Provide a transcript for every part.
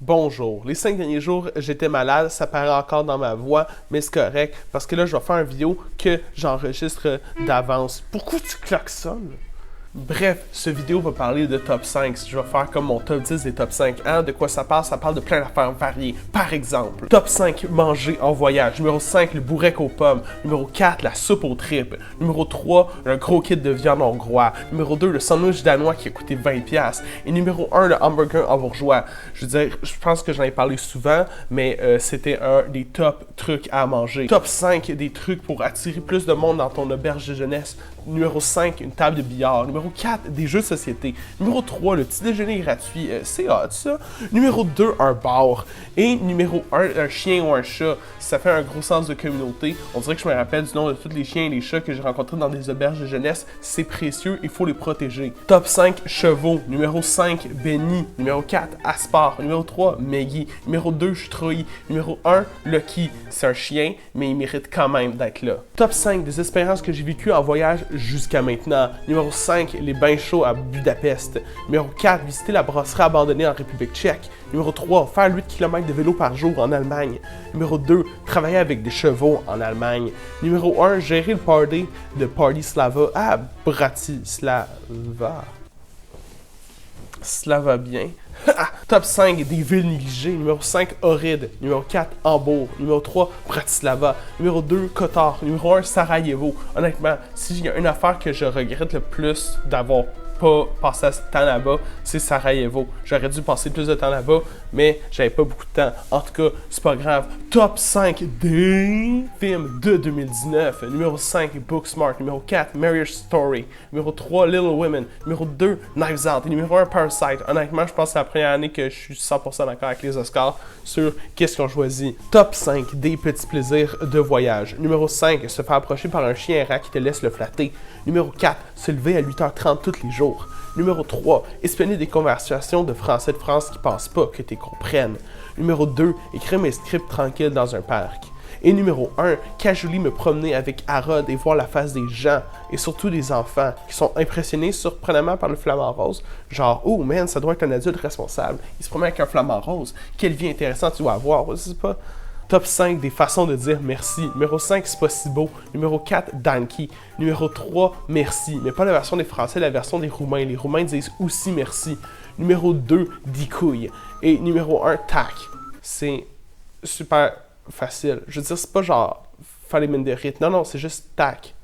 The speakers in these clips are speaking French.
Bonjour. Les 5 derniers jours, j'étais malade, ça paraît encore dans ma voix, mais c'est correct parce que là, je vais faire une vidéo que j'enregistre d'avance. Pourquoi tu klaxonnes? Bref, cette vidéo va parler de top 5. Je vais faire comme mon top 10 des top 5. Hein? De quoi ça parle? Ça parle de plein d'affaires variées. Par exemple, top 5, manger en voyage. Numéro 5, le bourrec aux pommes. Numéro 4, la soupe aux tripes. Numéro 3, un gros kit de viande hongrois. Numéro 2, le sandwich danois qui a coûté 20$. Et numéro 1, le hamburger en bourgeois. Je veux dire, je pense que j'en ai parlé souvent, mais c'était un des top trucs à manger. Top 5, des trucs pour attirer plus de monde dans ton auberge de jeunesse. Numéro 5, une table de billard. Numéro 4, des jeux de société. Numéro 3, le petit déjeuner gratuit. C'est hot, ça. Numéro 2, un bar. Et numéro 1, un chien ou un chat. Ça fait un gros sens de communauté. On dirait que je me rappelle du nom de tous les chiens et les chats que j'ai rencontrés dans des auberges de jeunesse. C'est précieux, il faut les protéger. Top 5, chevaux. Numéro 5, Benny. Numéro 4, Aspar. Numéro 3, Maggie. Numéro 2, Stroy. Numéro 1, Lucky. C'est un chien, mais il mérite quand même d'être là. Top 5 des expériences que j'ai vécues en voyage jusqu'à maintenant. Numéro 5, les bains chauds à Budapest. Numéro 4, visiter la brasserie abandonnée en République tchèque. Numéro 3, faire 8 km de vélo par jour en Allemagne. Numéro 2, travailler avec des chevaux en Allemagne. Numéro 1, gérer le party de Party Slava à Bratislava. Slava bien. Top 5 des villes négligées. Numéro 5, Ohrid. Numéro 4, Hambourg. Numéro 3, Bratislava. Numéro 2, Kotar. Numéro 1, Sarajevo. Honnêtement, s'il y a une affaire que je regrette le plus d'avoir pas passé assez de temps là-bas, c'est Sarajevo. J'aurais dû passer plus de temps là-bas, mais j'avais pas beaucoup de temps. En tout cas, c'est pas grave. Top 5 des films de 2019. Numéro 5, Booksmart. Numéro 4, Marriage Story. Numéro 3, Little Women. Numéro 2, Knives Out. Et numéro 1, Parasite. Honnêtement, je pense que c'est la première année que je suis 100% d'accord avec les Oscars sur qu'est-ce qu'on choisit. Top 5 des petits plaisirs de voyage. Numéro 5, se faire approcher par un chien errant qui te laisse le flatter. Numéro 4, se lever à 8h30 tous les jours. Numéro 3, espionner des conversations de Français de France qui pensent pas que tu comprennes. Numéro 2, écrire mes scripts tranquilles dans un parc. Et numéro 1, casually me promener avec Harrod et voir la face des gens, et surtout des enfants, qui sont impressionnés surprenamment par le flamant rose. Genre, oh man, ça doit être un adulte responsable. Il se promène avec un flamant rose. Quelle vie intéressante tu dois avoir, je sais pas. Top 5 des façons de dire merci. Numéro 5, c'est pas si beau. Numéro 4, Danke. Numéro 3, merci. Mais pas la version des Français, la version des Roumains. Les Roumains disent aussi merci. Numéro 2, Dicouille. Et numéro 1, tac. C'est super facile. Je veux dire, c'est pas genre faire les mines de rythme. Non, c'est juste tac.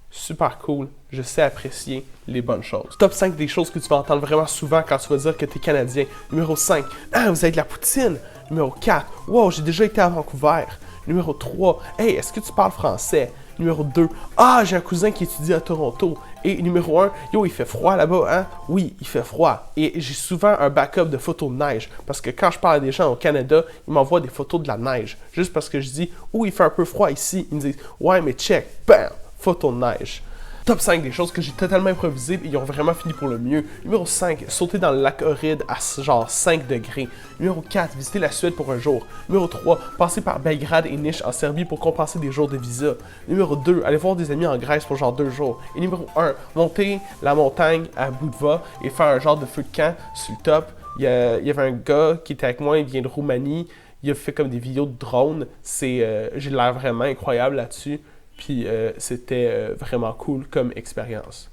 Super cool. Je sais apprécier les bonnes choses. Top 5 des choses que tu vas entendre vraiment souvent quand tu vas dire que tu es Canadien. Numéro 5, ah, vous avez de la poutine. Numéro 4, wow, j'ai déjà été à Vancouver. Numéro 3, hey, est-ce que tu parles français? Numéro 2, ah, j'ai un cousin qui étudie à Toronto. Et numéro 1, yo, il fait froid là-bas, hein? Oui, il fait froid. Et j'ai souvent un backup de photos de neige. Parce que quand je parle à des gens au Canada, ils m'envoient des photos de la neige. Juste parce que je dis, oh, il fait un peu froid ici. Ils me disent, ouais, mais check, bam, photo de neige. Top 5 des choses que j'ai totalement improvisées et ils ont vraiment fini pour le mieux. Numéro 5, sauter dans le lac Ohrid à genre 5 degrés. Numéro 4, visiter la Suède pour un jour. Numéro 3, passer par Belgrade et Niš en Serbie pour compenser des jours de visa. Numéro 2, aller voir des amis en Grèce pour genre 2 jours. Et numéro 1, monter la montagne à Budva et faire un genre de feu de camp sur le top. Il y avait un gars qui était avec moi, il vient de Roumanie. Il a fait comme des vidéos de drone. J'ai l'air vraiment incroyable là-dessus. Puis c'était vraiment cool comme expérience.